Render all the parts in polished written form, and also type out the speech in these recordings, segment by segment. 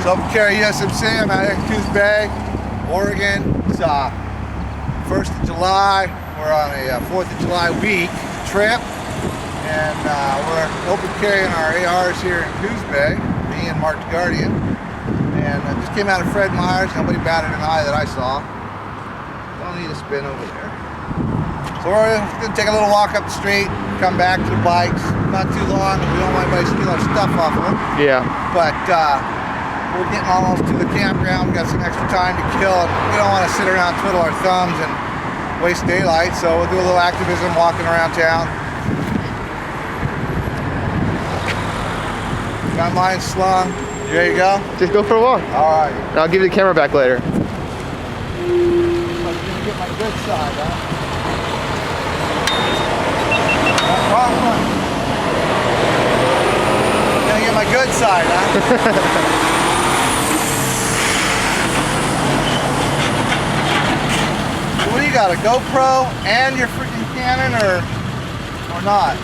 Open carry USMC. I'm out here in Coos Bay, Oregon. It's 1st of July. We're on a 4th of July week trip, and we're open carrying our ARs here in Coos Bay, me and Mark the Guardian. And I just came out of Fred Meyers. Nobody batted an eye that I saw. Don't need a spin over there. So we're going to take a little walk up the street, come back to the bikes. Not too long. We don't want anybody to steal our stuff off of them. Yeah. But we're getting almost to the campground. We got some extra time to kill, and we don't want to sit around, twiddle our thumbs, and waste daylight. So we'll do a little activism, walking around town. Got mine slung. You ready to go? Just go for a walk. All right. I'll give you the camera back later. I'm gonna get my good side, huh? Wrong one. Gonna get my good side, huh? What do you got, a GoPro and your freaking Canon, or not?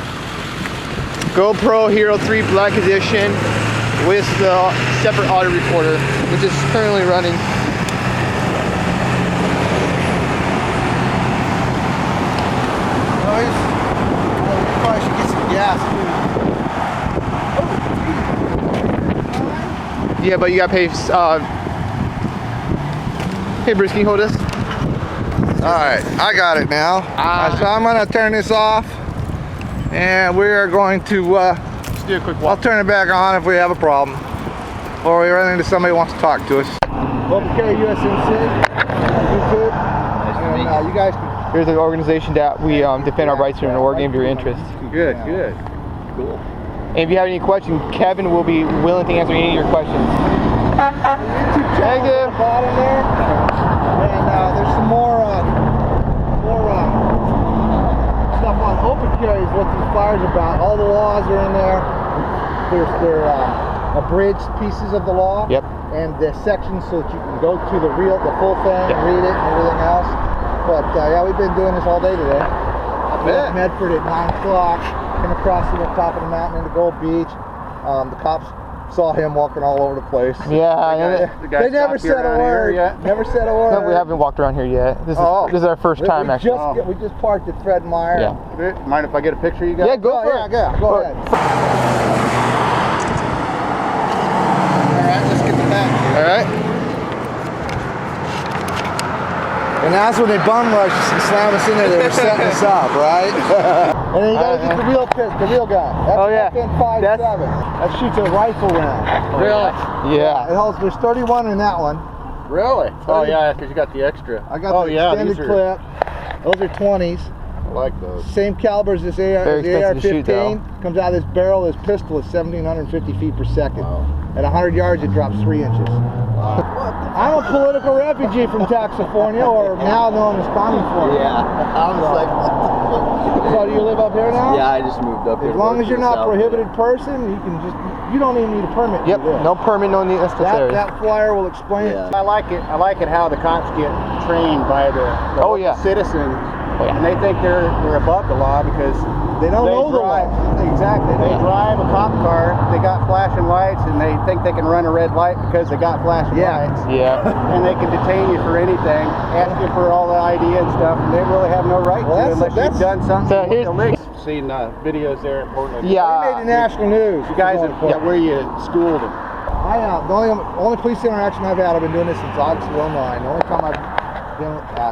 GoPro Hero 3 Black Edition with the separate audio recorder, which is currently running. Oh, you probably should get some gas too. Yeah, but you gotta pay. Hey, Bruce, can you hold this? Alright, I got it now. So I'm going to turn this off, and we are going to Let's do a quick walk. I'll turn it back on if we have a problem, or we run into somebody who wants to talk to us. Open carry USMC on YouTube. And you guys can... Here's an organization that we defend our rights here in Oregon if you're interested. Good, good. Cool. And if you have any questions, Kevin will be willing to answer any of your questions. Thank you. Bottom there. And there's some more stuff on open carries, what these flyers are about. All the laws are in there. They're abridged pieces of the law. Yep. And the sections so that you can go to the full thing and read it and everything else. But yeah, we've been doing this all day today. We left Medford at 9 o'clock. Came across to the top of the mountain into Gold Beach. The cops saw him walking all over the place. Yeah, they never said a word. Never said a word. No, we haven't walked around here yet. This is our first time actually. We just parked at Fred Meyers. Yeah. Mind if I get a picture, you guys? Yeah, go for it. Yeah, go ahead. All right, let's get the back. All right. And that's when they bum rush us and slam us in there. They were setting us up, right? And then you gotta get the real gun. That's FN57. That shoots a rifle round. Really? Yeah. It holds. There's 31 in that one. Really? Oh yeah, because you got the extra. I got the extended clip. Those are 20s. I like those. Same caliber as this AR15. Comes out of this barrel. This pistol is 1,750 feet per second. Wow. At 100 yards, it drops 3 inches. I'm a political refugee from Taxifornia, or now known as Communfornia. Yeah. I was like, what the fuck? So do you live up here now? Yeah, I just moved up here. As long as you're not a prohibited person, you don't even need a permit. Yep. No permit, no need necessary. That flyer will explain it. I like it. I like it how the cops get trained by the citizens. Oh, yeah. And they think they're above the law because they don't know the law. Exactly. They drive a cop car, they got flashing lights, and they think they can run a red light because they got flashing lights. Yeah. And they can detain you for anything, ask you for all the ID and stuff, and they really have no right to unless you've done something illegal. Seen videos there in Portland. Yeah. We made the national news. You guys, where you schooled them? The only police interaction I've had, I've been doing this since August of 09. The only time I've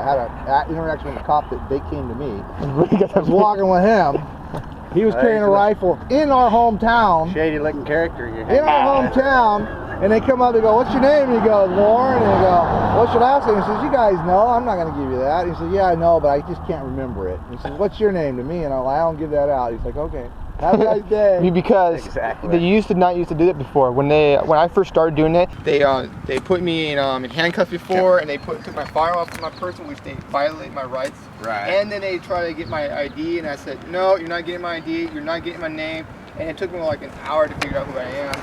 had an interaction with a cop that they came to me. I was walking with him. He was carrying a rifle in our hometown. Shady looking character. In our hometown. And they come up and go, "What's your name?" And he goes, "Warren." And they go, "What's your last name?" He says, "You guys know, I'm not going to give you that." He says, "Yeah, I know, but I just can't remember it." And he says, "What's your name?" to me, and I'm like, "I don't give that out." He's like, "Okay. Have a nice day." Because they used to do that before. When I first started doing it, they put me in handcuffs before, and they took my firearm off my person, which they violate my rights. Right. And then they try to get my ID, and I said, "No, you're not getting my ID. You're not getting my name." And it took me like an hour to figure out who I am.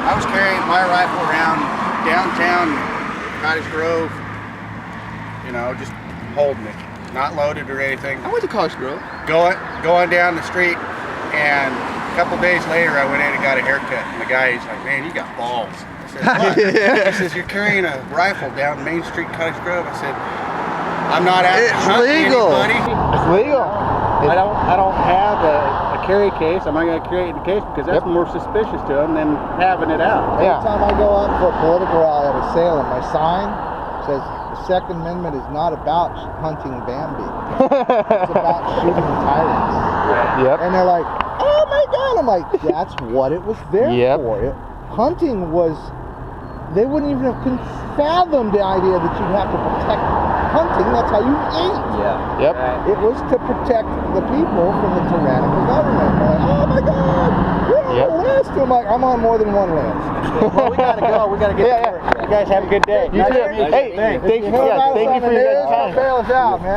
I was carrying my rifle around downtown Cottage Grove, just holding it, not loaded or anything. I went to College Grove. Going down the street, and a couple days later I went in and got a haircut, and the guy, he's like, "Man, you got balls." I said, what? He says, you're carrying a rifle down Main Street, Cottage Grove. I said, I'm not out It's hunting legal. anybody. It's legal. I don't have a carry case. I'm not going to carry it in the case because that's more suspicious to them than having it out. Yeah. Every time I go out for a political rally out of Salem, my sign says the Second Amendment is not about hunting Bambi. It's about shooting tyrants. Yep. And they're like, oh my God. I'm like, that's what it was there Yep. for. Hunting was, they wouldn't even have fathomed the idea that you have to protect hunting. That's how you eat. Yeah. Yep. It was to protect the people from the tyrannical government. They're like, oh my God, we're on Yep. a list. I'm like, I'm on more than one list. Well, we got to go. We got to get Yeah, to work. You guys have a good day. You too. Hey, thank you. Yeah, thank you for your time. Bail us out, man.